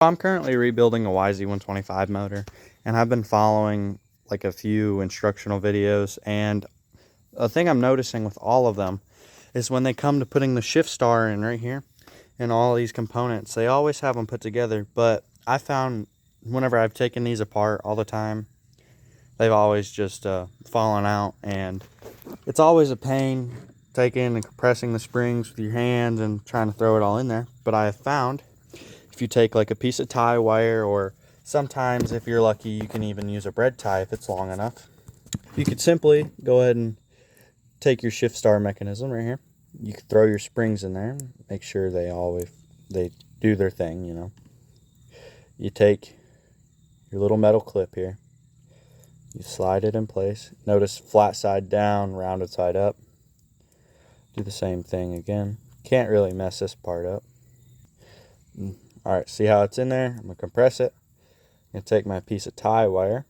I'm currently rebuilding a yz125 motor, and I've been following like a few instructional videos, and a thing I'm noticing with all of them is when they come to putting the shift star in right here and all these components, they always have them put together. But I found whenever I've taken these apart all the time, they've always just fallen out, and it's always a pain taking and compressing the springs with your hands and trying to throw it all in there. But I have found if you take like a piece of tie wire, or sometimes if you're lucky you can even use a bread tie if it's long enough, you could simply go ahead and take your shift star mechanism right here. You could throw your springs in there, make sure they do their thing, you know. You take your little metal clip here, you slide it in place. Notice flat side down, rounded side up. Do the same thing again. Can't really mess this part up. Alright, see how it's in there? I'm going to compress it. I'm going to take my piece of tie wire.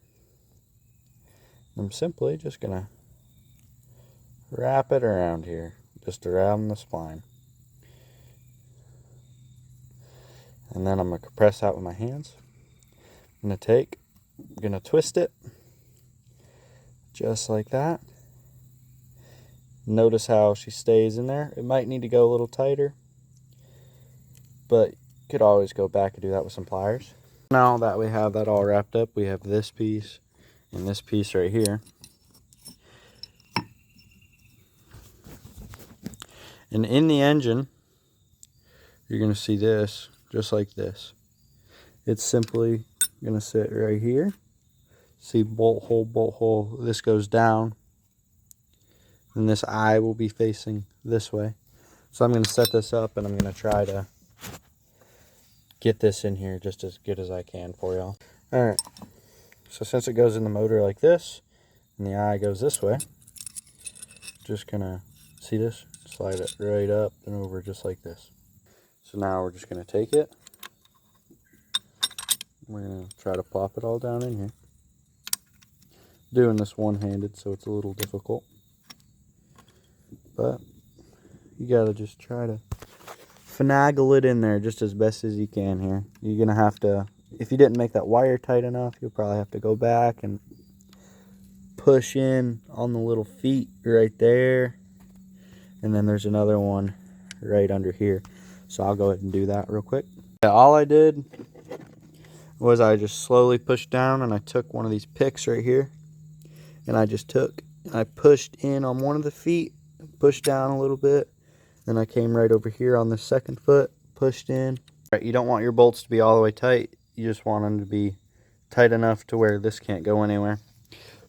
I'm simply just going to wrap it around here, just around the spline. And then I'm going to compress out with my hands. I'm going to twist it just like that. Notice how she stays in there. It might need to go a little tighter, but you could always go back and do that with some pliers. Now that we have that all wrapped up, we have this piece and this piece right here. And in the engine, you're going to see this just like this. It's simply going to sit right here. See, bolt hole, bolt hole. This goes down, and this eye will be facing this way. So I'm going to set this up, and I'm going to try to get this in here just as good as I can for y'all. Alright, so since it goes in the motor like this, and the eye goes this way, just gonna, see this? Slide it right up and over just like this. So now we're just gonna take it, we're gonna try to plop it all down in here. Doing this one-handed, so it's a little difficult, but you gotta just try to finagle it in there just as best as you can here. You're gonna have to, if you didn't make that wire tight enough, you'll probably have to go back and push in on the little feet right there, and then there's another one right under here. So I'll go ahead and do that real quick. Yeah, all I did was I just slowly pushed down, and I took one of these picks right here, and I pushed in on one of the feet, pushed down a little bit. Then I came right over here on the second foot, pushed in. Right, you don't want your bolts to be all the way tight. You just want them to be tight enough to where this can't go anywhere.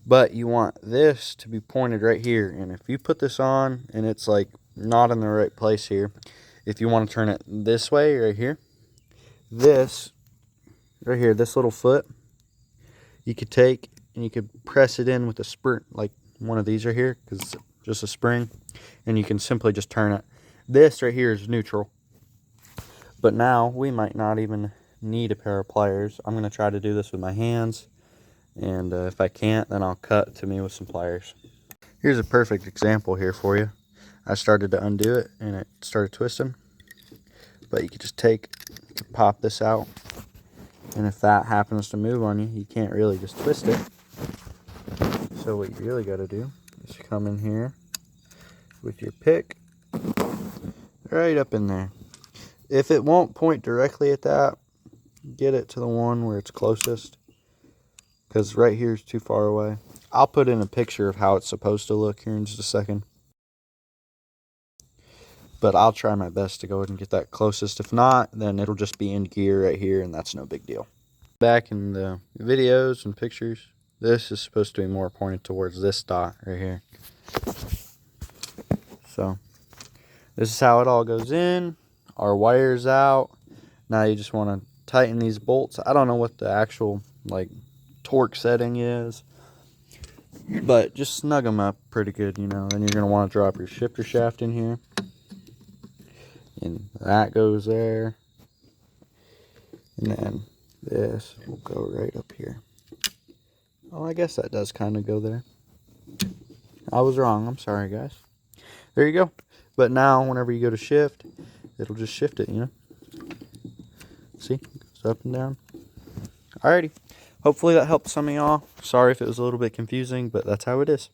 But you want this to be pointed right here. And if you put this on and it's like not in the right place here, if you want to turn it this way right here, this right here, this little foot, you could take and you could press it in with a spring, like one of these right here, because it's just a spring, and you can simply just turn it. This right here is neutral, but now we might not even need a pair of pliers. I'm going to try to do this with my hands, and if I can't, then I'll cut to me with some pliers. Here's a perfect example here for you. I started to undo it, and it started twisting, but you could just pop this out, and if that happens to move on you, you can't really just twist it. So what you really got to do is come in here with your pick right up in there. If it won't point directly at that, get it to the one where it's closest, because right here is too far away. I'll put in a picture of how it's supposed to look here in just a second, but I'll try my best to go ahead and get that closest. If not, then it'll just be in gear right here, and that's no big deal. Back in the videos and pictures, this is supposed to be more pointed towards this dot right here. So this is how it all goes in. Our wire's out. Now you just want to tighten these bolts. I don't know what the actual like torque setting is, but just snug them up pretty good, you know. Then you're going to want to drop your shifter shaft in here, and that goes there, and then this will go right up here. Oh, I guess that does kind of go there. I was wrong. I'm sorry, guys. There you go. But now, whenever you go to shift, it'll just shift it, you know. See? It's up and down. Alrighty. Hopefully that helped some of y'all. Sorry if it was a little bit confusing, but that's how it is.